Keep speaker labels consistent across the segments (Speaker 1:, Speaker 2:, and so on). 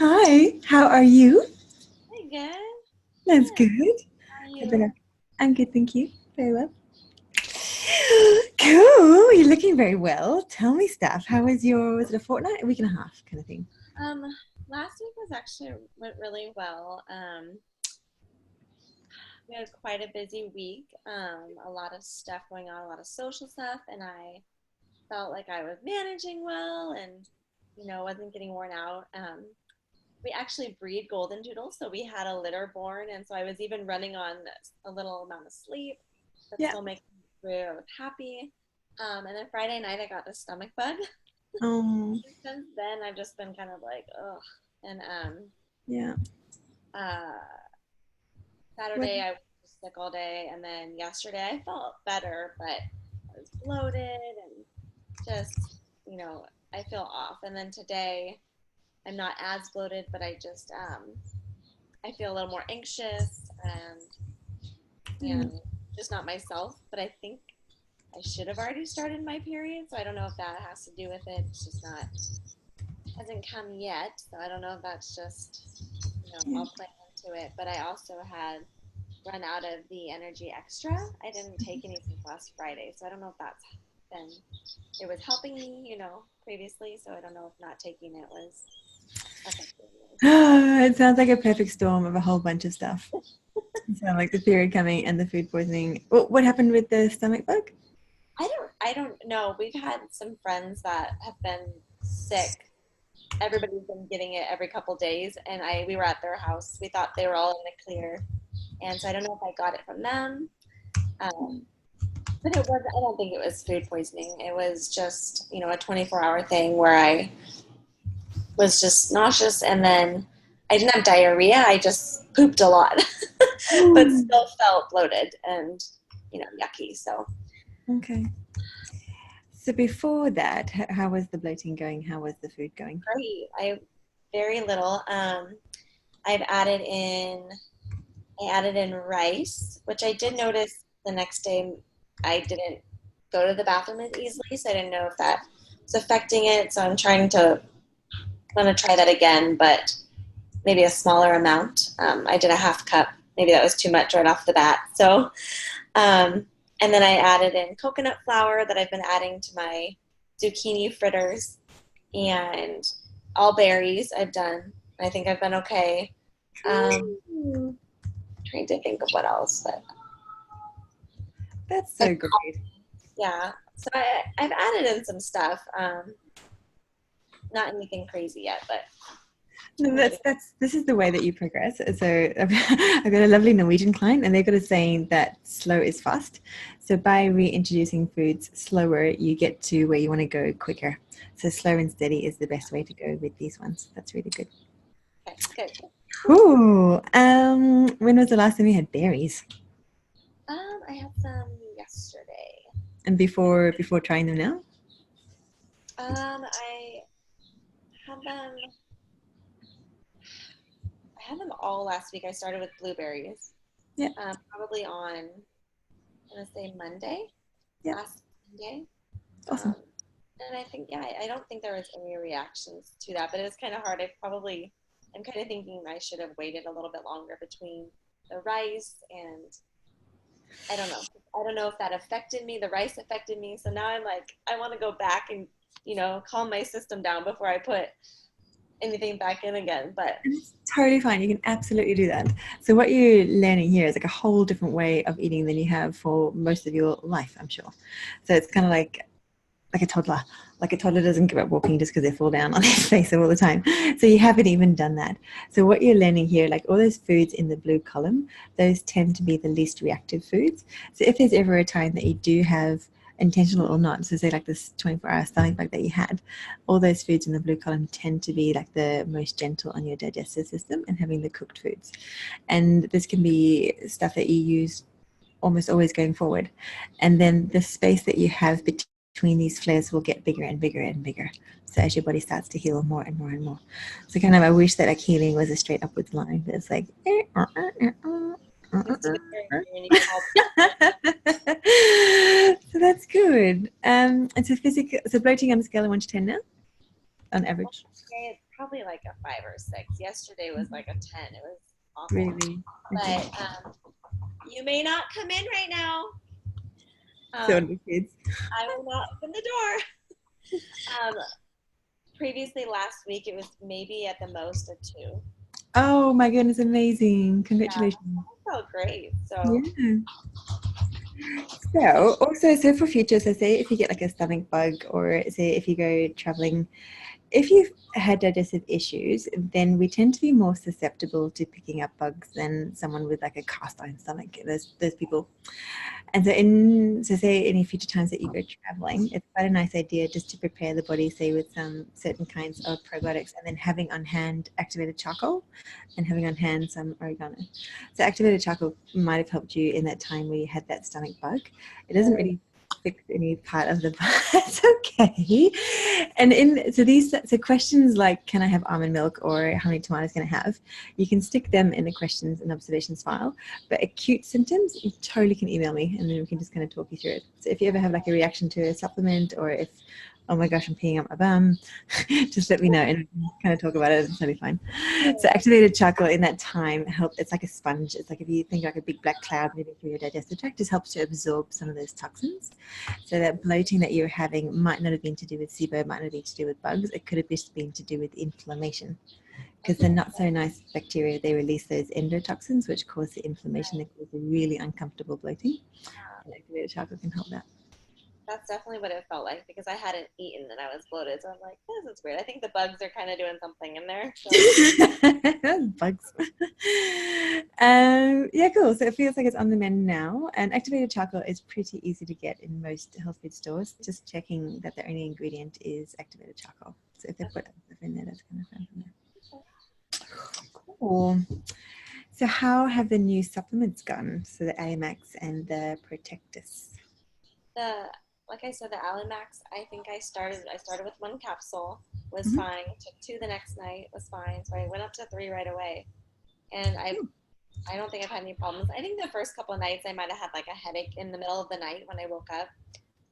Speaker 1: Hi, how are you?
Speaker 2: Hey, good.
Speaker 1: That's
Speaker 2: Good.
Speaker 1: good.
Speaker 2: How are
Speaker 1: I
Speaker 2: you?
Speaker 1: better. I'm good, thank you. Very well. Cool. You're looking very well. Tell me stuff. How was it a fortnight, a week and a half kind of thing?
Speaker 2: Um, Last week was actually went really well. We had quite a busy week. A lot of stuff going on, a lot of social stuff, and I felt like I was managing well and wasn't getting worn out. We actually breed golden doodles, so we had a litter born, and so I was even running on a little amount of sleep, but
Speaker 1: Yeah.
Speaker 2: still making it through. I was happy. And then Friday night I got the stomach bug.
Speaker 1: Um.
Speaker 2: Since then, I've just been kind of like, ugh. And
Speaker 1: Yeah.
Speaker 2: uh,
Speaker 1: What?
Speaker 2: Saturday, I was sick all day. And then yesterday, I felt better, but I was bloated and just, I feel off. And then today, I'm not as bloated, but I feel a little more anxious
Speaker 1: Mm.
Speaker 2: and just not myself. But I think I should have already started my period, so I don't know if that has to do with it. It's just not hasn't come yet, so I don't know if that's just
Speaker 1: Yeah.
Speaker 2: I'll play into it. But I also had run out of the energy extra. I didn't take any since last Friday, so I don't know if that's been it was helping me, previously. So I don't know if not taking it was affecting me.
Speaker 1: It sounds like a perfect storm of a whole bunch of stuff. It sounds like the period coming and the food poisoning. What happened with the stomach bug?
Speaker 2: I don't know. We've had some friends that have been sick. Everybody's been getting it every couple days, and we were at their house. We thought they were all in the clear, and so I don't know if I got it from them. Um, But it was, I don't think it was food poisoning. It was just, a 24-hour thing where I was just nauseous and then I didn't have diarrhea. I just pooped a lot, but
Speaker 1: Ooh.
Speaker 2: still felt bloated and, yucky. So
Speaker 1: Okay. So before that, how was the bloating going? How was the food going?
Speaker 2: great. Very little. I've added in, I added in rice, which I did notice the next day I didn't go to the bathroom as easily. So I didn't know if that was affecting it. So I'm going to try that again, but maybe a smaller amount. I did a half cup. Maybe that was too much right off the bat. So, and then I added in coconut flour that I've been adding to my zucchini fritters and all berries I've done. I think I've been okay.
Speaker 1: Ooh,
Speaker 2: Trying to think of what else, but
Speaker 1: that's so great.
Speaker 2: yeah. So I've added in some stuff. Not anything crazy yet, but
Speaker 1: No,
Speaker 2: I'm getting.
Speaker 1: this is the way that you progress. So I've got a lovely Norwegian client, and they've got a saying that slow is fast. So by reintroducing foods slower, you get to where you want to go quicker. So slow and steady is the best way to go with these ones. That's really good.
Speaker 2: Okay, good.
Speaker 1: Cool. When was the last time you had berries?
Speaker 2: I had some yesterday.
Speaker 1: And before trying them now?
Speaker 2: I had them. I had them all last week. I started with blueberries.
Speaker 1: Yeah.
Speaker 2: Probably on, I'm gonna say Monday,
Speaker 1: Yeah.
Speaker 2: last Monday.
Speaker 1: Awesome.
Speaker 2: Um, and I think, yeah, I don't think there was any reactions to that, but it was kind of hard. I'm kind of thinking I should have waited a little bit longer between the rice and I don't know. I don't know if that affected me. The rice affected me. So now I'm like, I want to go back and, calm my system down before I put anything back in again. But
Speaker 1: It's totally fine. You can absolutely do that. So what you're learning here is like a whole different way of eating than you have for most of your life, I'm sure. So it's kind of like a toddler. Like a toddler doesn't give up walking just because they fall down on their face all the time. So you haven't even done that. So what you're learning here, like all those foods in the blue column, those tend to be the least reactive foods. So if there's ever a time that you do have intentional or not, so say like this 24-hour stomach bug that you had, all those foods in the blue column tend to be like the most gentle on your digestive system and having the cooked foods. And this can be stuff that you use almost always going forward. And then the space that you have between these flares will get bigger and bigger and bigger. So as your body starts to heal more and more and more. So kind of I wish that like healing was a straight upwards line, but it's like
Speaker 2: it's when you get all
Speaker 1: so that's good. And so bloating on a scale of 1 to 10 now, on average.
Speaker 2: it's probably like a 5 or 6. Yesterday was like a 10. It was awful.
Speaker 1: Really? Okay.
Speaker 2: But you may not come in right now.
Speaker 1: So the kids.
Speaker 2: I will not open the door. Previously last week, it was maybe at the most a 2.
Speaker 1: Oh my goodness, amazing. Congratulations.
Speaker 2: Yeah, that felt great. So
Speaker 1: Yeah. So also, so for future, so say if you get like a stomach bug, or say if you go traveling, if you've had digestive issues, then we tend to be more susceptible to picking up bugs than someone with like a cast iron stomach. Those people. And so say any future times that you go traveling, it's quite a nice idea just to prepare the body, say with some certain kinds of probiotics, and then having on hand activated charcoal and having on hand some oregano. So activated charcoal might have helped you in that time where you had that stomach bug. It doesn't really fix any part of the bug. It's okay. And so questions like, can I have almond milk, or how many tomatoes can I have? You can stick them in the questions and observations file. But acute symptoms, you totally can email me, and then we can just kind of talk you through it. So if you ever have like a reaction to a supplement, or if, oh my gosh, I'm peeing up my bum, just let me know and we can kind of talk about it. It's totally fine. So activated charcoal in that time helps. It's like a sponge. It's like if you think like a big black cloud moving through your digestive tract, just helps to absorb some of those toxins. So that bloating that you're having might not have been to do with SIBO, might not have been to do with bugs. It could have just been to do with inflammation. Because the not so nice bacteria, they release those endotoxins, which cause the inflammation, that cause the really uncomfortable bloating. And activated charcoal can help that.
Speaker 2: that's definitely what it felt like, because I hadn't eaten and I was bloated. So I'm like, this is weird. I think the bugs are kind of doing something in there. So.
Speaker 1: Bugs. Yeah, cool. So it feels like it's on the mend now. And activated charcoal is pretty easy to get in most health food stores. Just checking that the only ingredient is activated charcoal. So if they put stuff in there, that's kind of fun from there. Cool. So how have the new supplements gone? So the Allimax and the Protectus.
Speaker 2: Like I said, the Alimax, I think I started with 1 capsule, was fine. Took 2 the next night, was fine. So I went up to 3 right away. And I don't think I've had any problems. I think the first couple of nights I might have had like a headache in the middle of the night when I woke up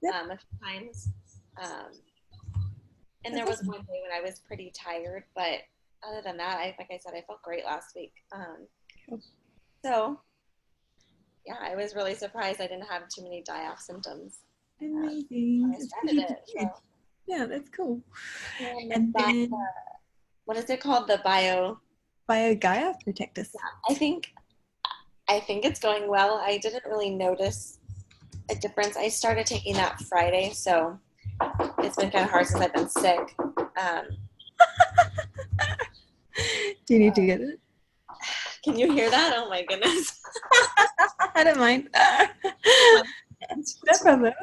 Speaker 2: a few times. And there was one day when I was pretty tired, but other than that, like I said, I felt great last week. So yeah, I was really surprised I didn't have too many die-off symptoms.
Speaker 1: Amazing.
Speaker 2: I started it. So.
Speaker 1: Yeah, that's cool.
Speaker 2: And then, what is it called? The
Speaker 1: BioGaia Protectus.
Speaker 2: Yeah, I think it's going well. I didn't really notice a difference. I started taking that Friday, so it's been kind of hard since I've been sick.
Speaker 1: Do you need to get it?
Speaker 2: Can you hear that? Oh my goodness.
Speaker 1: I don't mind. No problem.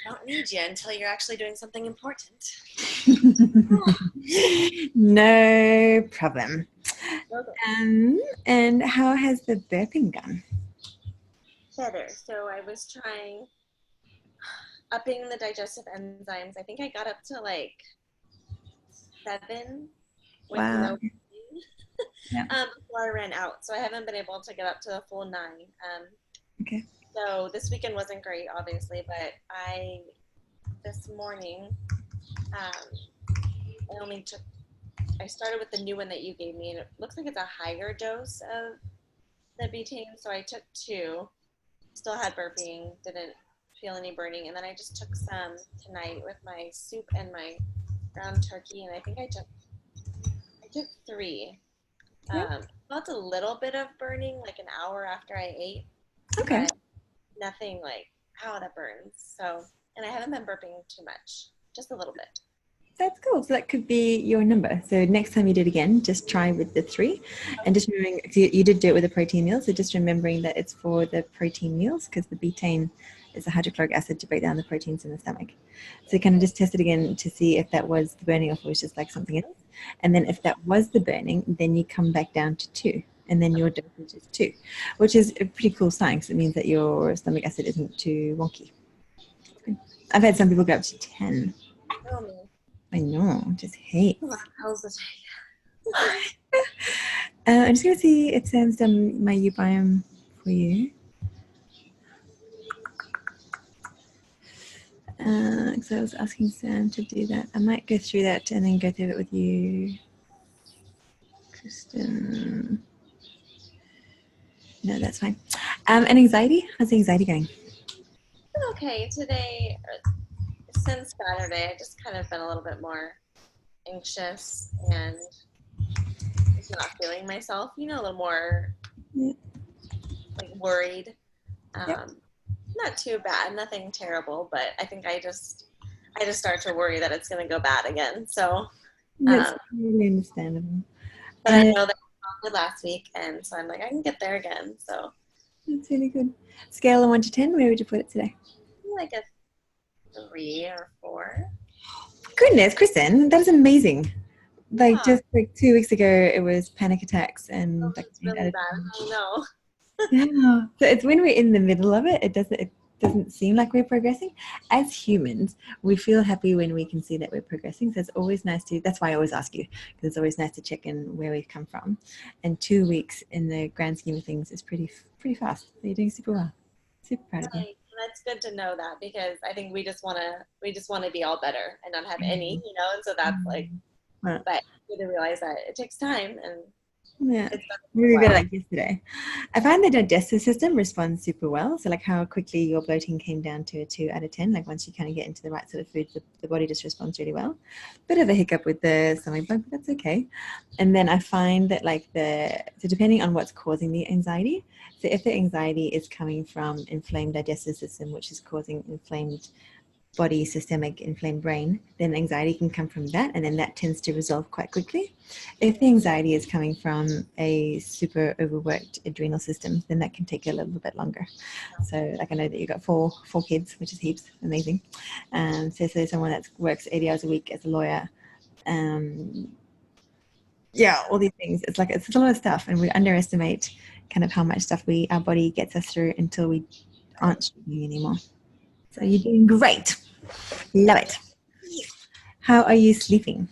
Speaker 2: I don't need you until you're actually doing something important.
Speaker 1: No problem.
Speaker 2: Okay.
Speaker 1: And how has the burping gone?
Speaker 2: Better. So I was trying upping the digestive enzymes. I think I got up to like 7 with no before I ran out. So I haven't been able to get up to the full 9.
Speaker 1: Okay.
Speaker 2: So this weekend wasn't great, obviously, but this morning, I started with the new one that you gave me, and it looks like it's a higher dose of the betaine. So I took 2, still had burping, didn't feel any burning, and then I just took some tonight with my soup and my ground turkey, and I think I took 3. Felt a little bit of burning like an hour after I ate.
Speaker 1: Okay.
Speaker 2: But nothing like, how that burns. So, and I haven't been burping too much, just a little bit.
Speaker 1: That's cool. So that could be your number. So next time you do it again, just try with the 3. And just remembering, you did do it with a protein meal. So just remembering that it's for the protein meals, because the betaine is a hydrochloric acid to break down the proteins in the stomach. So kind of just test it again to see if that was the burning, or if it was just like something else. And then if that was the burning, then you come back down to 2. And then your dosage is 2, which is a pretty cool sign, because it means that your stomach acid isn't too wonky. I've had some people go up to 10.
Speaker 2: Oh, man.
Speaker 1: I know, just hate.
Speaker 2: How's the
Speaker 1: I'm just going to see if Sam's done my microbiome for you. So I was asking Sam to do that. I might go through that and then go through it with you, Kristin. No, that's fine. And anxiety? How's anxiety going?
Speaker 2: Okay, today, since Saturday, I've just kind of been a little bit more anxious and just not feeling myself, a little more like worried.
Speaker 1: Yep.
Speaker 2: Not too bad, nothing terrible, but I think I just start to worry that it's going to go bad again. So,
Speaker 1: That's really understandable.
Speaker 2: but I know that I did last week, and so I'm like, I can get there again. So
Speaker 1: that's really good. Scale of 1 to 10, where would you put it today?
Speaker 2: like a 3 or 4.
Speaker 1: Goodness, Kristin, that is amazing. Like just like 2 weeks ago, it was panic attacks and like
Speaker 2: it's really bad. I know.
Speaker 1: Yeah. So it's when we're in the middle of it, it doesn't seem like we're progressing. As humans, we feel happy when we can see that we're progressing. So it's always nice to, that's why I always ask you, because it's always nice to check in where we've come from. And 2 weeks in the grand scheme of things is pretty fast. So you're doing super well. Super proud of you.
Speaker 2: That's good to know that, because I think we just want to be all better and not have any, and so that's like, but you to realize that it takes time, and
Speaker 1: yeah, we were good like yesterday. I find the digestive system responds super well. So like how quickly your bloating came down to a 2 out of 10. Like once you kind of get into the right sort of foods, the body just responds really well. Bit of a hiccup with the stomach bug, but that's okay. And then I find that so depending on what's causing the anxiety. So if the anxiety is coming from inflamed digestive system, which is causing inflamed body, systemic, inflamed brain, then anxiety can come from that, and then that tends to resolve quite quickly. If the anxiety is coming from a super overworked adrenal system, then that can take a little bit longer. So like I know that you've got four kids, which is heaps, amazing. So someone that works 80 hours a week as a lawyer, all these things, it's a lot of stuff, and we underestimate kind of how much stuff our body gets us through until we aren't struggling anymore. So you're doing great. Love it. How are you sleeping?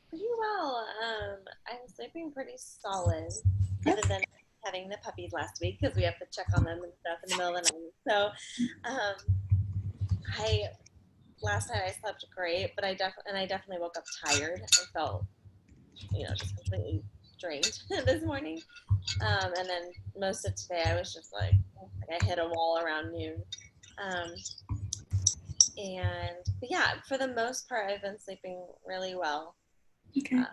Speaker 2: Pretty well. I'm sleeping pretty solid, other than having the puppies last week, because we have to check on them and stuff in the middle of the night. So, last night I slept great, but I definitely woke up tired. I felt, just completely drained this morning. And then most of today I was just like I hit a wall around noon. But yeah, for the most part, I've been sleeping really well.
Speaker 1: Okay.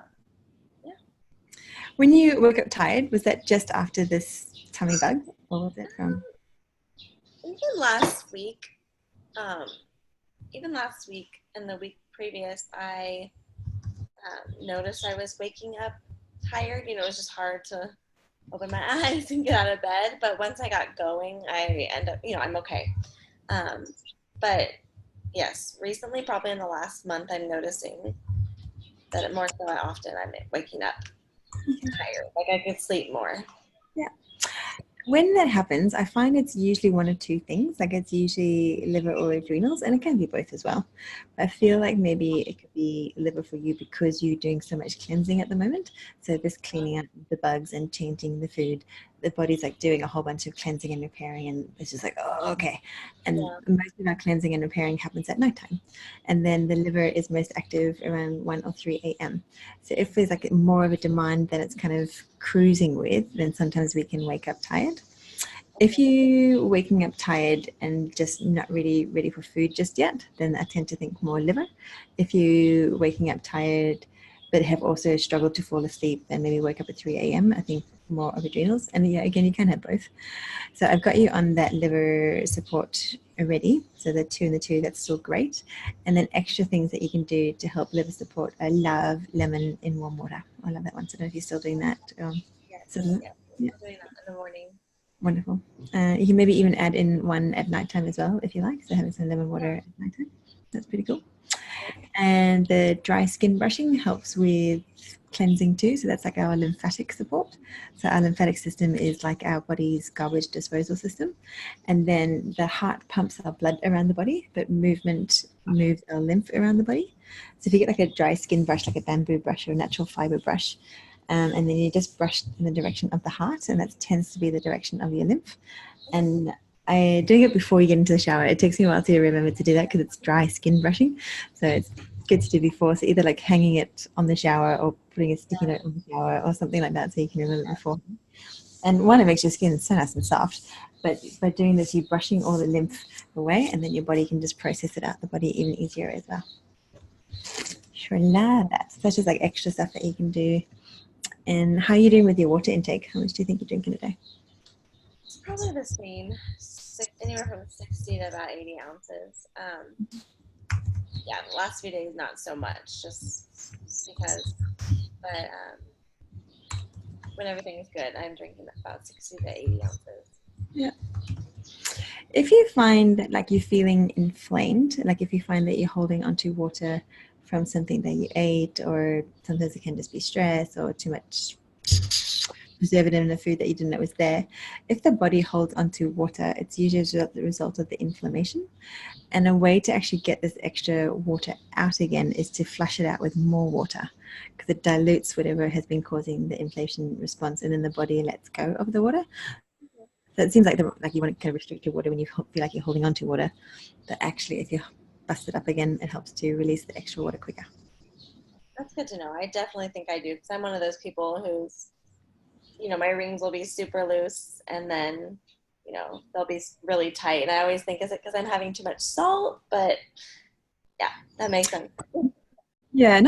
Speaker 1: When you woke up tired, was that just after this tummy bug, or was it from?
Speaker 2: Even last week, and the week previous, I noticed I was waking up tired. It was just hard to open my eyes and get out of bed. But once I got going, I end up, I'm okay. But yes, recently, probably in the last month, I'm noticing that more so often I'm waking up tired. Like I could sleep more.
Speaker 1: Yeah. When that happens, I find it's usually one of two things. Like it's usually liver or adrenals, and it can be both as well. I feel like maybe it could be liver for you because you're doing so much cleansing at the moment. So just cleaning out the bugs and changing the food, the body's like doing a whole bunch of cleansing and repairing, and it's just like, oh, okay. And most of our cleansing and repairing happens at nighttime. And then the liver is most active around 1 or 3 a.m. So if there's like more of a demand that it's kind of cruising with, then sometimes we can wake up tired. If you're waking up tired and just not really ready for food just yet, then I tend to think more liver. If you're waking up tired but have also struggled to fall asleep, then maybe wake up at 3 a.m. I think more of adrenals. And yeah, again, you can have both. So I've got you on that liver support already. So the 2 and the 2, that's still great. And then extra things that you can do to help liver support. I love lemon in warm water. I love that one. So I don't know if you're still doing that.
Speaker 2: Yes, doing that in the morning.
Speaker 1: Wonderful. You can maybe even add in one at nighttime as well, if you like. So having some lemon water at nighttime. That's pretty cool. And the dry skin brushing helps with cleansing too. So that's like our lymphatic support. So our lymphatic system is like our body's garbage disposal system. And then the heart pumps our blood around the body, but movement moves our lymph around the body. So if you get like a dry skin brush, like a bamboo brush or a natural fiber brush, and then you just brush in the direction of the heart, and that tends to be the direction of your lymph. And doing it before you get into the shower. It takes me a while to remember to do that because it's dry skin brushing. So it's good to do before. So either like hanging it on the shower or putting a sticky note on the shower or something like that so you can remember it before. And one, it makes your skin so nice and soft. But by doing this, you're brushing all the lymph away, and then your body can just process it out the body even easier as well. Sure, that's just like extra stuff that you can do. And how are you doing with your water intake? How much do you think you're drinking a day?
Speaker 2: It's probably the same, anywhere from 60 to about 80 ounces. Yeah, the last few days, not so much, just because, but when everything is good, I'm drinking about 60 to 80 ounces.
Speaker 1: Yeah. If you find that like you're feeling inflamed, like if you find that you're holding onto water from something that you ate, or sometimes it can just be stress or too much preservative in the food that you didn't know was there. If the body holds onto water, it's usually the result of the inflammation. And a way to actually get this extra water out again is to flush it out with more water, because it dilutes whatever has been causing the inflammation response, and then the body lets go of the water. So it seems like you want to kind of restrict your water when you feel like you're holding on to water, but actually if you bust it up again, it helps to release the extra water quicker.
Speaker 2: That's good to know. I definitely think I do, because I'm one of those people who's, my rings will be super loose and then, they'll be really tight. And I always think, is it because I'm having too much salt? But yeah, that makes sense.
Speaker 1: Yeah,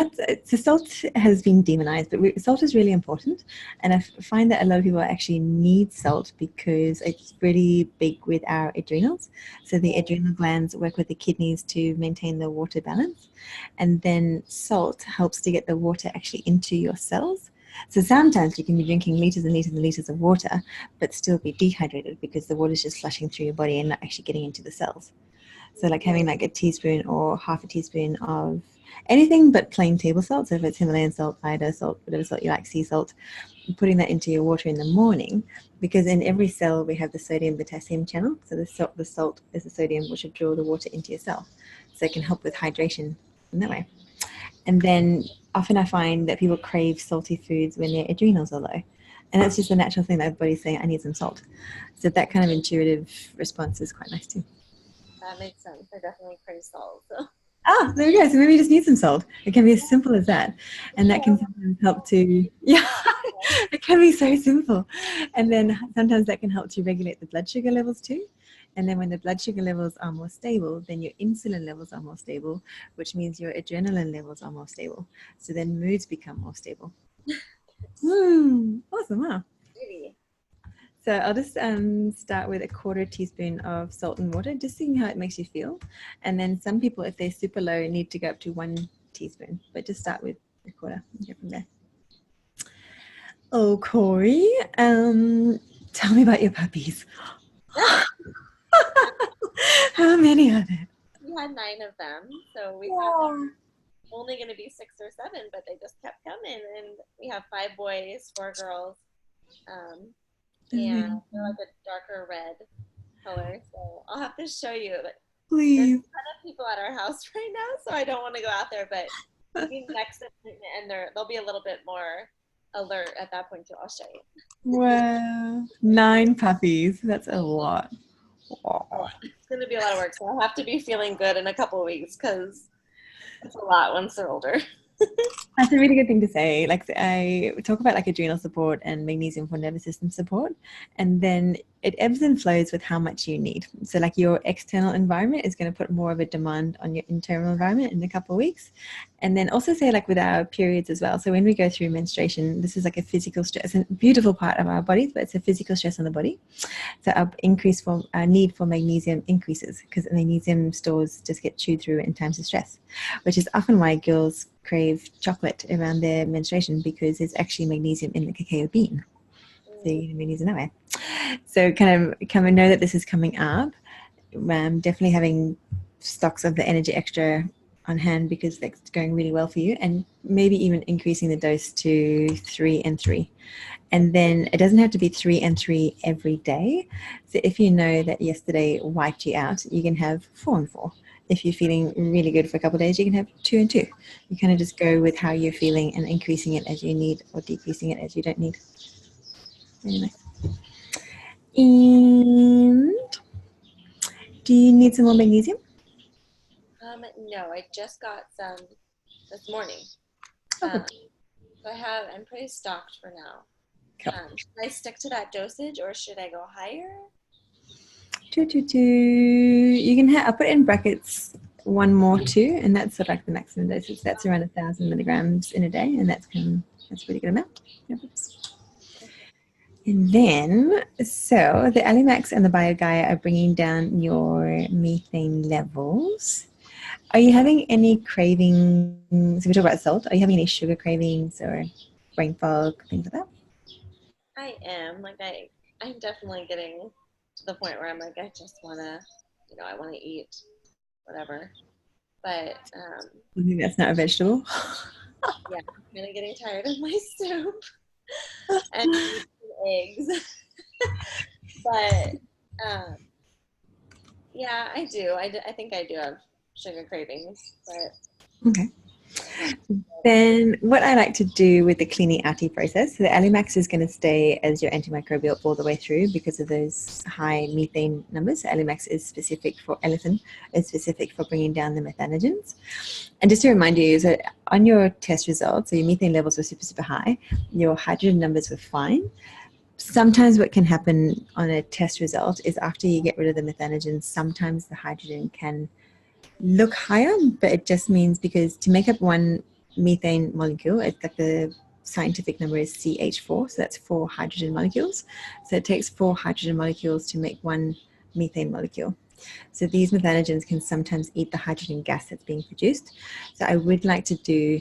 Speaker 1: so salt has been demonized, but salt is really important. And I find that a lot of people actually need salt because it's really big with our adrenals. So the adrenal glands work with the kidneys to maintain the water balance. And then salt helps to get the water actually into your cells. So sometimes you can be drinking liters and liters and liters of water, but still be dehydrated because the water is just flushing through your body and not actually getting into the cells. So like having like a teaspoon or half a teaspoon of anything but plain table salt. So if it's Himalayan salt, Ida salt, whatever salt you like, sea salt, putting that into your water in the morning, because in every cell we have the sodium potassium channel. So the salt is the sodium which will draw the water into your cell. So it can help with hydration in that way. And then often I find that people crave salty foods when their adrenals are low. And that's just the natural thing that everybody's saying, I need some salt. So that kind of intuitive response is quite nice too.
Speaker 2: That makes sense. I definitely crave salt. So.
Speaker 1: There we go. So maybe you just need some salt. It can be as simple as that. And that can sometimes help to, it can be so simple. And then sometimes that can help to regulate the blood sugar levels too. And then when the blood sugar levels are more stable, then your insulin levels are more stable, which means your adrenaline levels are more stable. So then moods become more stable. Awesome. Wow.
Speaker 2: Really?
Speaker 1: So I'll just start with a quarter teaspoon of salt and water, just seeing how it makes you feel. And then some people, if they're super low, need to go up to 1 teaspoon, but just start with a quarter and go from there. Oh, Corey, tell me about your puppies. How many are there?
Speaker 2: We had 9 of them, so we have only going to be 6 or 7, but they just kept coming. And we have 5 boys, 4 girls. And they're like a darker red color, so I'll have to show you. But
Speaker 1: please,
Speaker 2: there's a ton of people at our house right now, so I don't want to go out there. But next appointment, and they'll be a little bit more alert at that point too. I'll show you.
Speaker 1: Wow, 9 puppies. That's a lot.
Speaker 2: Wow. It's going to be a lot of work, so I'll have to be feeling good in a couple of weeks because it's a lot once they're older.
Speaker 1: That's a really good thing to say. Like I talk about like adrenal support and magnesium for nervous system support, and then it ebbs and flows with how much you need. So like your external environment is going to put more of a demand on your internal environment in a couple of weeks. And then also say like with our periods as well. So when we go through menstruation, this is like a physical stress, a beautiful part of our bodies, but it's a physical stress on the body. So our need for magnesium increases because magnesium stores just get chewed through in times of stress, which is often why girls crave chocolate around their menstruation, because there's actually magnesium in the cacao bean. So you need magnesium that way. So kind of know that this is coming up. Definitely having stocks of the energy extra on hand because that's going really well for you, and maybe even increasing the dose to 3 and 3. And then it doesn't have to be 3 and 3 every day. So if you know that yesterday wiped you out, you can have 4 and 4. If you're feeling really good for a couple of days, you can have 2 and 2. You kind of just go with how you're feeling and increasing it as you need or decreasing it as you don't need. Anyway. And do you need some more magnesium?
Speaker 2: No, I just got some this morning.
Speaker 1: Okay.
Speaker 2: So I'm pretty stocked for now.
Speaker 1: Cool.
Speaker 2: Should I stick to that dosage or should I go higher?
Speaker 1: 2. You can I'll put in brackets 1 more 2, and that's sort of like the maximum dosage. That's around 1,000 milligrams in a day, and that's a pretty good amount. Yep. And then, so the Alimax and the BioGaia are bringing down your methane levels. Are you having any cravings? So we talk about salt. Are you having any sugar cravings or brain fog, things like that?
Speaker 2: I am. I'm definitely getting to the point where I'm like, I just want to, I want to eat whatever. But
Speaker 1: I think that's not a vegetable.
Speaker 2: yeah, I'm kind of getting tired of my soup and eggs. But yeah, I do. I think I do have sugar cravings. But
Speaker 1: okay. Then what I like to do with the cleaning outie process, so the Alimax is going to stay as your antimicrobial all the way through because of those high methane numbers. So Alimax is specific for Elephant, is specific for bringing down the methanogens. And just to remind you, so on your test results, so your methane levels were super, super high, your hydrogen numbers were fine. Sometimes what can happen on a test result is after you get rid of the methanogens, sometimes the hydrogen can look higher, but it just means because to make up one methane molecule, it's like the scientific number is CH4, so that's 4 hydrogen molecules. So it takes 4 hydrogen molecules to make one methane molecule. So these methanogens can sometimes eat the hydrogen gas that's being produced. So I would like to do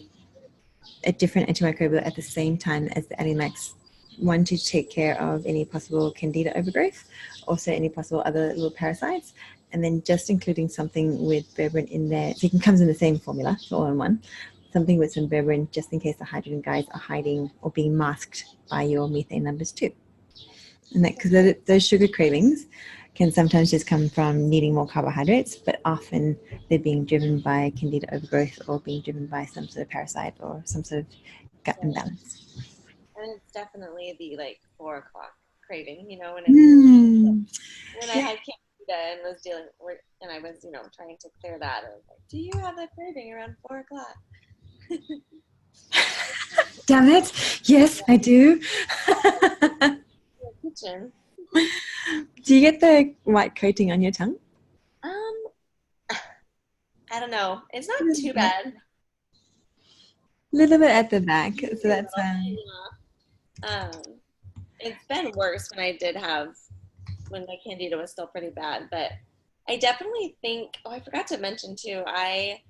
Speaker 1: a different antimicrobial at the same time as the Alimax, one to take care of any possible candida overgrowth, also any possible other little parasites, and then just including something with berberine in there. So it comes in the same formula, it's all in one. Something with some berberine just in case the hydrogen guys are hiding or being masked by your methane numbers too. And that because those sugar cravings can sometimes just come from needing more carbohydrates, but often they're being driven by candida overgrowth or being driven by some sort of parasite or some sort of gut imbalance.
Speaker 2: And it's definitely the 4 o'clock craving, when I had candida and was and I was, trying to clear that. I was like, do you have that craving around 4 o'clock?
Speaker 1: Damn it! Yes, I do.
Speaker 2: Kitchen.
Speaker 1: Do you get the white coating on your tongue?
Speaker 2: I don't know. It's not too bad.
Speaker 1: A little bit at the back, so that's
Speaker 2: it's been worse when my candida was still pretty bad, but I definitely think, I forgot to mention too, I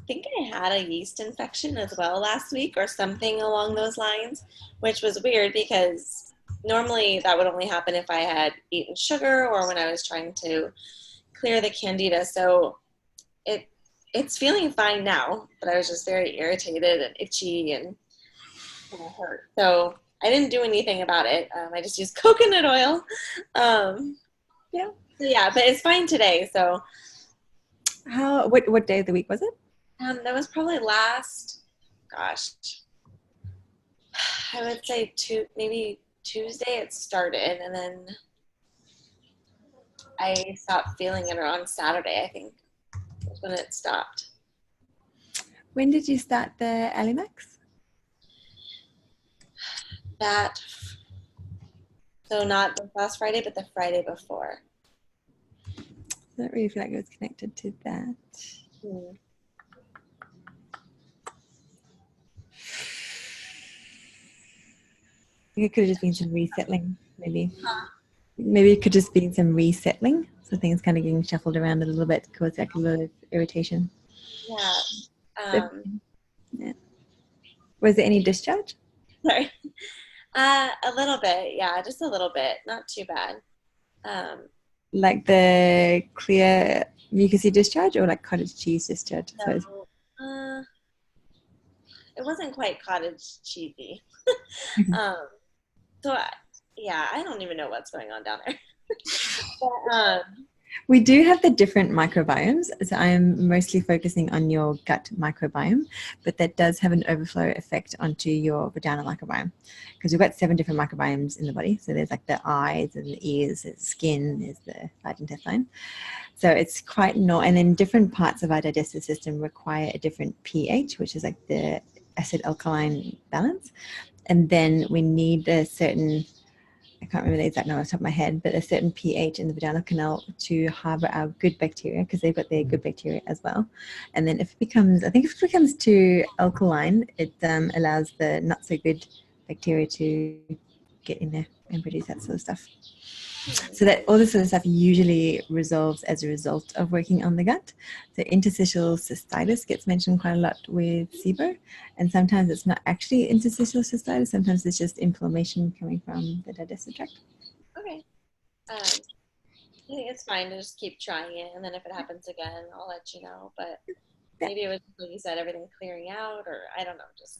Speaker 2: think I had a yeast infection as well last week or something along those lines, which was weird because normally that would only happen if I had eaten sugar or when I was trying to clear the candida. So it's feeling fine now, but I was just very irritated and itchy and kind of hurt. So I didn't do anything about it. I just used coconut oil. But it's fine today. So
Speaker 1: what day of the week was it?
Speaker 2: That was probably I would say maybe Tuesday it started, and then I stopped feeling it around Saturday, I think, was when it stopped.
Speaker 1: When did you start the Alimax?
Speaker 2: So not the last Friday, but the Friday before.
Speaker 1: I don't really feel like it was connected to that. It could have just been some resettling, maybe. Maybe it could just be some resettling. So things kind of getting shuffled around a little bit, cause like a little irritation.
Speaker 2: Yeah.
Speaker 1: Yeah. Was there any discharge?
Speaker 2: Sorry. A little bit, yeah, just a little bit, not too bad.
Speaker 1: Like the clear mucousy discharge or like cottage cheese discharge?
Speaker 2: So Uh, it wasn't quite cottage cheesy. Um, so yeah, I don't even know what's going on down there. But,
Speaker 1: We do have the different microbiomes. So I'm mostly focusing on your gut microbiome, but that does have an overflow effect onto your vaginal microbiome, because we've got 7 different microbiomes in the body. So there's like the eyes and the ears, there's skin, there's the large intestine. So it's quite and then different parts of our digestive system require a different pH, which is like the acid alkaline balance. And then we need a certain, I can't remember the exact number off the top of my head, but a certain pH in the vaginal canal to harbor our good bacteria, because they've got their good bacteria as well. And then if it becomes too alkaline, it allows the not so good bacteria to get in there and produce that sort of stuff. So that all this sort of stuff usually resolves as a result of working on the gut. So interstitial cystitis gets mentioned quite a lot with SIBO, and sometimes it's not actually interstitial cystitis. Sometimes it's just inflammation coming from the digestive tract.
Speaker 2: okay. I think it's fine to just keep trying it, and then if it happens again, I'll let you know. But maybe it was, like you said, everything clearing out, or I don't know, just.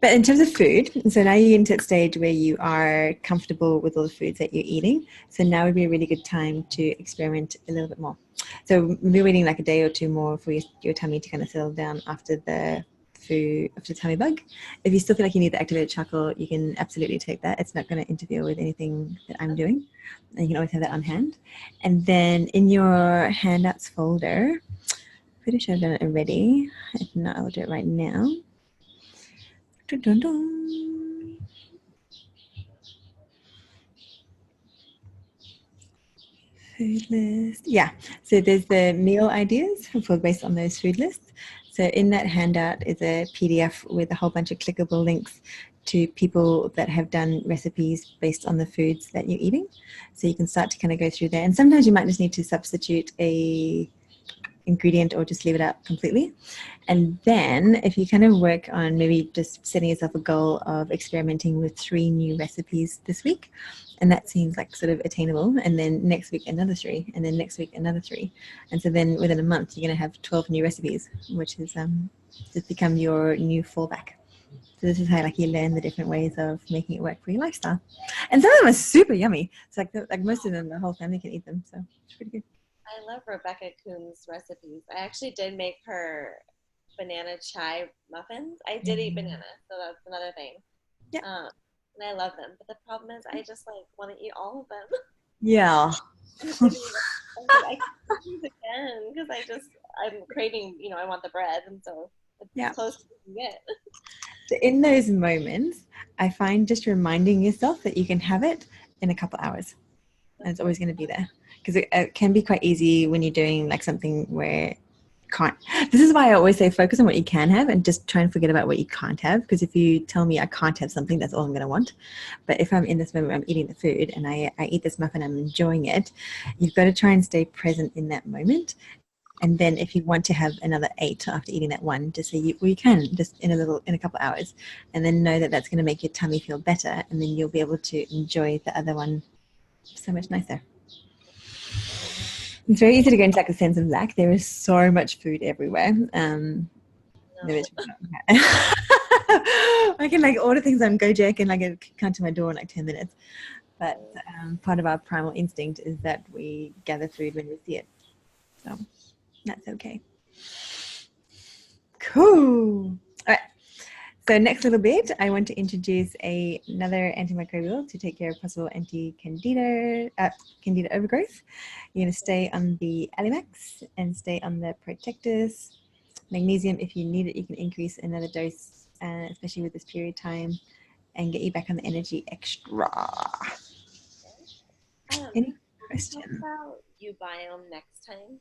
Speaker 1: But in terms of food, so now you're into that stage where you are comfortable with all the foods that you're eating. So now would be a really good time to experiment a little bit more. So we're waiting like a day or two more for your tummy to kind of settle down after the tummy bug. If you still feel like you need the activated charcoal, you can absolutely take that. It's not going to interfere with anything that I'm doing. And you can always have that on hand. And then in your handouts folder, pretty sure I've done it already. If not, I'll do it right now. Dun, dun, dun. Food list. Yeah. So there's the meal ideas based on those food lists. So in that handout is a PDF with a whole bunch of clickable links to people that have done recipes based on the foods that you're eating. So you can start to kind of go through there. And sometimes you might just need to substitute a ingredient or just leave it out completely. And then if you kind of work on maybe just setting yourself a goal of experimenting with 3 new recipes this week, and that seems like sort of attainable, and then next week another 3, and then next week another 3, and so then within a month you're going to have 12 new recipes, which is just become your new fallback. So this is how like you learn the different ways of making it work for your lifestyle, and some of them are super yummy. So like most of them the whole family can eat them, so it's pretty good.
Speaker 2: I love Rebecca Coon's recipes. I actually did make her banana chai muffins. I did eat banana, so that's another thing.
Speaker 1: Yeah.
Speaker 2: And I love them. But the problem is, I just like want to eat all of them.
Speaker 1: Yeah.
Speaker 2: I can't choose again because I'm craving. I want the bread, and so it's close as you can get.
Speaker 1: So in those moments, I find just reminding yourself that you can have it in a couple hours, and it's always going to be there, because it can be quite easy when you're doing like something where can't. This is why I always say focus on what you can have and just try and forget about what you can't have, because if you tell me I can't have something, that's all I'm going to want. But if I'm in this moment, I'm eating the food and I eat this muffin, I'm enjoying it, you've got to try and stay present in that moment. And then if you want to have another 8 after eating that one, just say you can just in a couple of hours, and then know that that's going to make your tummy feel better, and then you'll be able to enjoy the other one so much nicer. It's very easy to go into like a sense of lack. There is so much food everywhere. I can like order things on Gojek and like it come to my door in like 10 minutes. But part of our primal instinct is that we gather food when we see it. So that's okay. Cool. All right. So next little bit, I want to introduce another antimicrobial to take care of possible candida overgrowth. You're going to stay on the Alimax and stay on the Protectus. Magnesium, if you need it, you can increase another dose, especially with this period time, and get you back on the energy extra. Any questions?
Speaker 2: Talk about ubiome next time.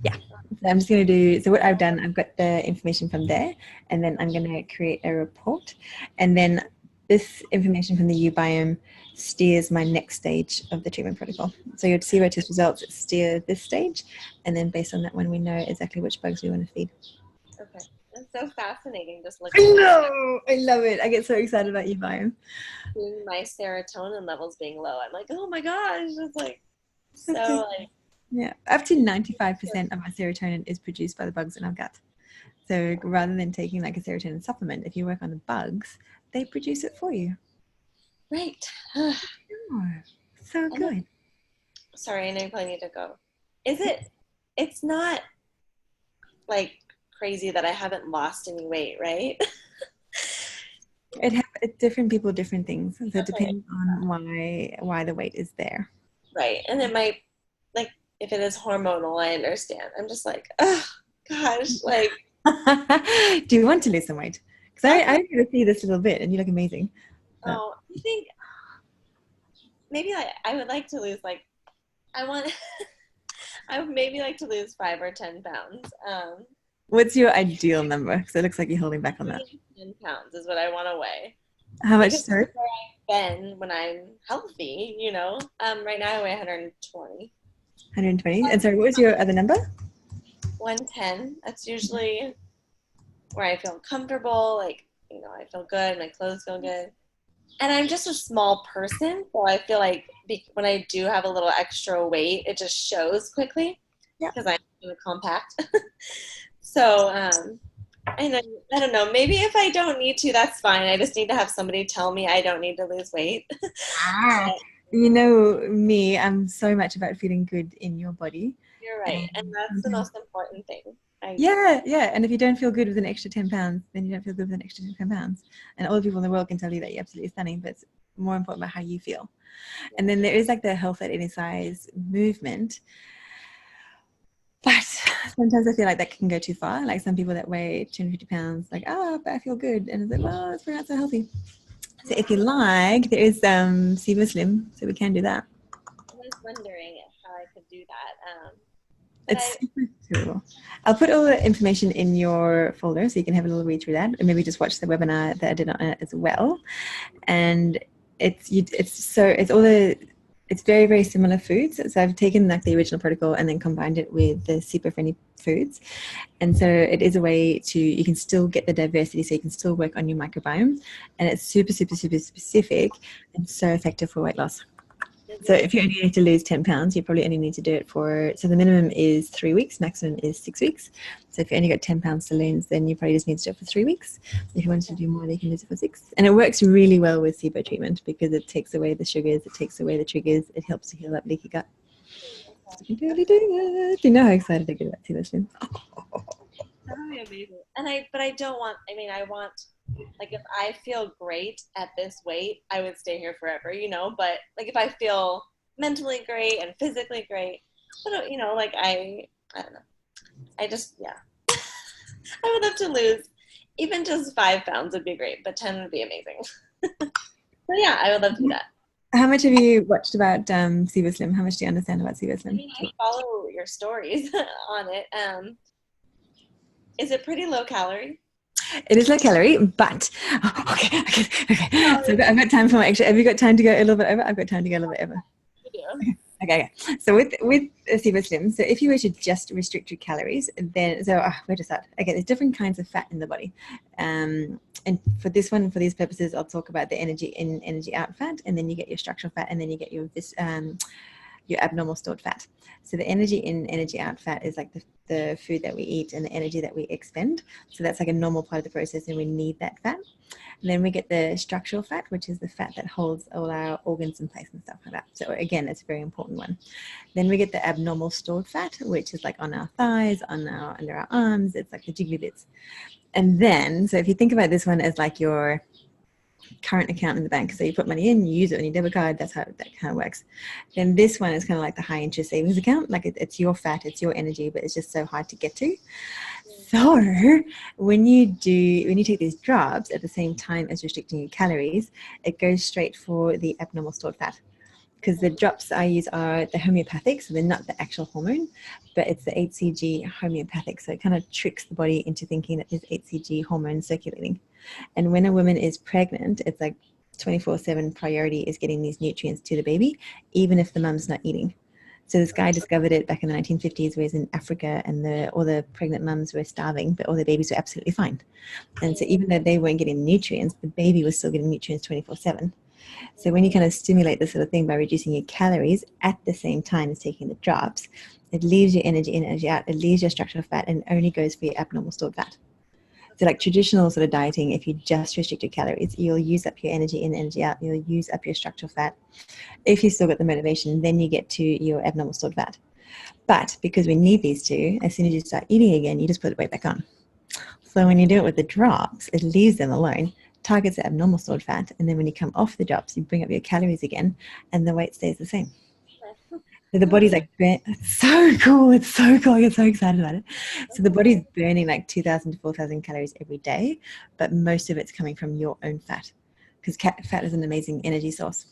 Speaker 1: Yeah, so I'm just going to do, so what I've done, I've got the information from there, and then I'm going to create a report, and then this information from the ubiome steers my next stage of the treatment protocol. So your SIBO test results steer this stage, and then based on that one, we know exactly which bugs we want to feed.
Speaker 2: Okay. It's so fascinating just looking
Speaker 1: I know! I love it. I get so excited about ubiome.
Speaker 2: Seeing my serotonin levels being low, I'm like, oh my gosh, it's like so like
Speaker 1: Yeah, up to 95% of our serotonin is produced by the bugs in our gut. So rather than taking like a serotonin supplement, if you work on the bugs, they produce it for you.
Speaker 2: Right.
Speaker 1: Oh, so good.
Speaker 2: Sorry, I know you probably need to go. It's not like crazy that I haven't lost any weight, right?
Speaker 1: Different people, different things. So it
Speaker 2: Okay.
Speaker 1: depends on why the weight is there.
Speaker 2: Right. And it might, like, if it is hormonal, I understand. I'm just like, oh, gosh, like,
Speaker 1: Do you want to lose some weight? Because I get to see this little bit, and you look amazing. So.
Speaker 2: oh, I think maybe I would like to lose, like, I want, I would maybe like to lose 5 or 10 pounds.
Speaker 1: What's your ideal number? Because it looks like you're holding back on that.
Speaker 2: 10 pounds is what I want to weigh.
Speaker 1: How much,
Speaker 2: Because
Speaker 1: sir?
Speaker 2: where I've been when I'm healthy, you know. Right now I weigh 120.
Speaker 1: 120. And sorry, what was your other number?
Speaker 2: 110. That's usually where I feel comfortable, like, you know, I feel good, my clothes feel good. And I'm just a small person, so I feel like when I do have a little extra weight, it just shows quickly because I'm really compact. So I don't know. Maybe if I don't need to, that's fine. I just need to have somebody tell me I don't need to lose weight.
Speaker 1: You know me, I'm so much about feeling good in your body.
Speaker 2: You're right, and that's the most important thing.
Speaker 1: Yeah. And if you don't feel good with an extra 10 pounds, then you don't feel good with an extra 10 pounds. And all the people in the world can tell you that you're absolutely stunning, but it's more important about how you feel. And then there is like the health at any size movement. But sometimes I feel like that can go too far. Like some people that weigh 250 pounds, like, but I feel good. And it's like, well, it's not so healthy. So if you like, there is SIBO Slim, so we can do that.
Speaker 2: I was wondering how I could do that.
Speaker 1: It's super cool. I'll put all the information in your folder so you can have a little read through that, and maybe just watch the webinar that I did on it as well. And it's very, very similar foods. So I've taken like the original protocol and then combined it with the SIBO friendly foods. And so it is a way you can still get the diversity, so you can still work on your microbiome. And it's super, super, super specific and so effective for weight loss. So if you only need to lose 10 pounds, you probably only need to do it so the minimum is 3 weeks, maximum is 6 weeks. So if you only got 10 pounds to lose, then you probably just need to do it for 3 weeks. If you wanted to do more, then you can lose it for 6. And it works really well with SIBO treatment because it takes away the sugars, it takes away the triggers, it helps to heal up leaky gut. So you can totally do it. Do you know how excited I get about SIBO Slim?
Speaker 2: That would be amazing. But I don't want, I want, like, if I feel great at this weight, I would stay here forever, you know, but like if I feel mentally great and physically great, but you know, like I don't know. I just, yeah. I would love to lose even just 5 pounds would be great, but 10 would be amazing. So yeah, I would love to do that.
Speaker 1: How much have you watched about SIBO Slim? How much do you understand about SIBO Slim?
Speaker 2: I follow your stories on it. Is it pretty low calorie?
Speaker 1: It is low calorie, but okay. So I've got time for my extra. Have you got time to go a little bit over? I've got time to go a little bit over.
Speaker 2: You do.
Speaker 1: Okay. So with SIBO Slim, so if you were to just restrict your calories, then where to start? Okay, there's different kinds of fat in the body, and for these purposes, I'll talk about the energy in, energy out fat, and then you get your structural fat, and then you get your abnormal stored fat. So the energy in, energy out fat is like the food that we eat and the energy that we expend. So that's like a normal part of the process, and we need that fat. And then we get the structural fat, which is the fat that holds all our organs in place and stuff like that. So again, it's a very important one. Then we get the abnormal stored fat, which is like on our thighs, under our arms. It's like the jiggly bits. And then, so if you think about this one as like your current account in the bank, so you put money in, you use it on your debit card, that kind of works. Then this one is kind of like the high interest savings account, like it's your fat, it's your energy, but it's just so hard to get to. So when you take these drops at the same time as restricting your calories, it goes straight for the abnormal stored fat, because the drops I use are the homeopathic, so they're not the actual hormone, but it's the HCG homeopathic. So it kind of tricks the body into thinking that there's HCG hormone circulating. And when a woman is pregnant, it's like 24/7 priority is getting these nutrients to the baby, even if the mum's not eating. So this guy discovered it back in the 1950s, where he's in Africa, and all the pregnant mums were starving, but all their babies were absolutely fine. And so even though they weren't getting nutrients, the baby was still getting nutrients 24/7. So when you kind of stimulate this sort of thing by reducing your calories at the same time as taking the drops, it leaves your energy in, energy out, it leaves your structural fat, and only goes for your abnormal stored fat. So like traditional sort of dieting, if you just restrict your calories, you'll use up your energy in, energy out, you'll use up your structural fat. If you still got the motivation, then you get to your abnormal stored fat. But because we need these two, as soon as you start eating again, you just put the weight back on. So when you do it with the drops, it leaves them alone, targets the abnormal stored fat, and then when you come off the drops, you bring up your calories again, and the weight stays the same. So the body's like, it's so cool. It's so cool. I get so excited about it. So the body's burning like 2,000 to 4,000 calories every day, but most of it's coming from your own fat, because fat is an amazing energy source.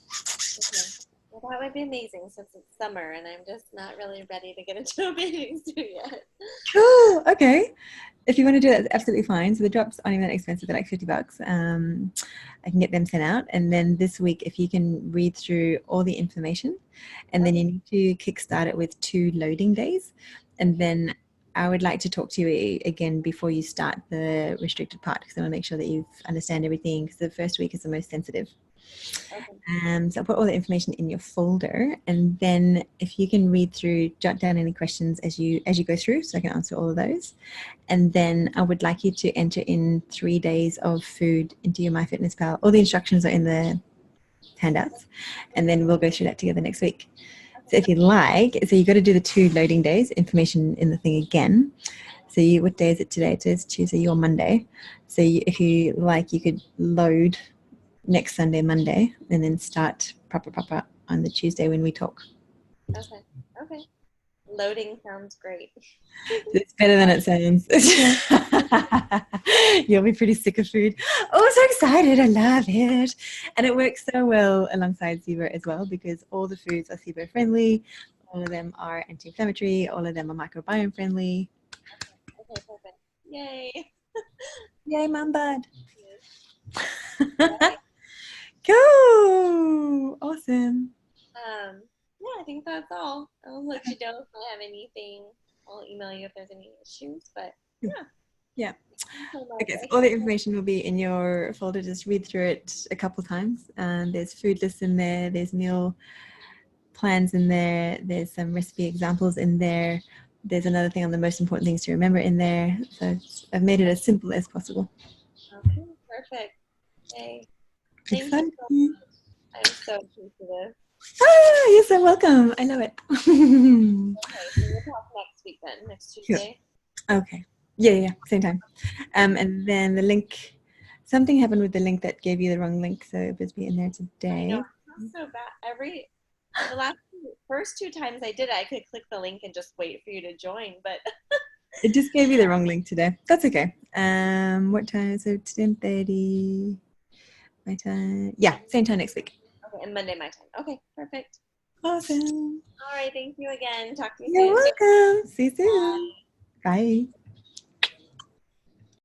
Speaker 2: Okay. Well, that would be amazing since it's summer and I'm just not really ready to get into a bathing suit yet.
Speaker 1: Cool. Okay. If you want to do that, it's absolutely fine. So the drops aren't even that expensive. They're like $50. I can get them sent out. And then this week, if you can read through all the information, and then you need to kickstart it with 2 loading days. And then I would like to talk to you again before you start the restricted part, because I want to make sure that you understand everything, because the first week is the most sensitive.
Speaker 2: Okay.
Speaker 1: So I'll put all the information in your folder, and then if you can read through, jot down any questions as you go through, so I can answer all of those. And then I would like you to enter in 3 days of food into your MyFitnessPal. All the instructions are in the handouts, and then we'll go through that together next week. So if you like, so you got to do the 2 loading days, information in the thing again. So what day is it today? Today's Tuesday, you're Monday. So if you like, you could load next Sunday, Monday, and then start proper on the Tuesday when we talk.
Speaker 2: Okay. Loading sounds great.
Speaker 1: It's better than it sounds. You'll be pretty sick of food. Oh, I'm so excited. I love it. And it works so well alongside SIBO as well, because all the foods are SIBO friendly. All of them are anti-inflammatory. All of them are microbiome friendly.
Speaker 2: Okay, perfect. Yay.
Speaker 1: Yay, mom bud.
Speaker 2: Right.
Speaker 1: Cool. Awesome.
Speaker 2: Yeah, I think that's all. I'll let you know if I have anything. I'll email you if there's any issues, but yeah.
Speaker 1: Okay, so all the information will be in your folder. Just read through it a couple times. There's food lists in there. There's meal plans in there. There's some recipe examples in there. There's another thing on the most important things to remember in there. So I've made it as simple as possible.
Speaker 2: Okay, perfect. Yay. Thank you so much. I'm so appreciative.
Speaker 1: Ah, you're so welcome. I love it.
Speaker 2: Okay, so we'll talk next week then, next Tuesday.
Speaker 1: Okay. Yeah, same time. And then the link, something happened with the link that gave you the wrong link, so it was be in there today.
Speaker 2: I know, it's so bad. The first 2 times I did it, I could click the link and just wait for you to join, but
Speaker 1: it just gave you the wrong link today. That's okay. What time? So 10:30 my time. Yeah, same time next week.
Speaker 2: Okay, and Monday my time. Okay, perfect.
Speaker 1: Awesome.
Speaker 2: All right, thank you again. Talk to you
Speaker 1: You're
Speaker 2: soon.
Speaker 1: welcome. See you soon. Bye.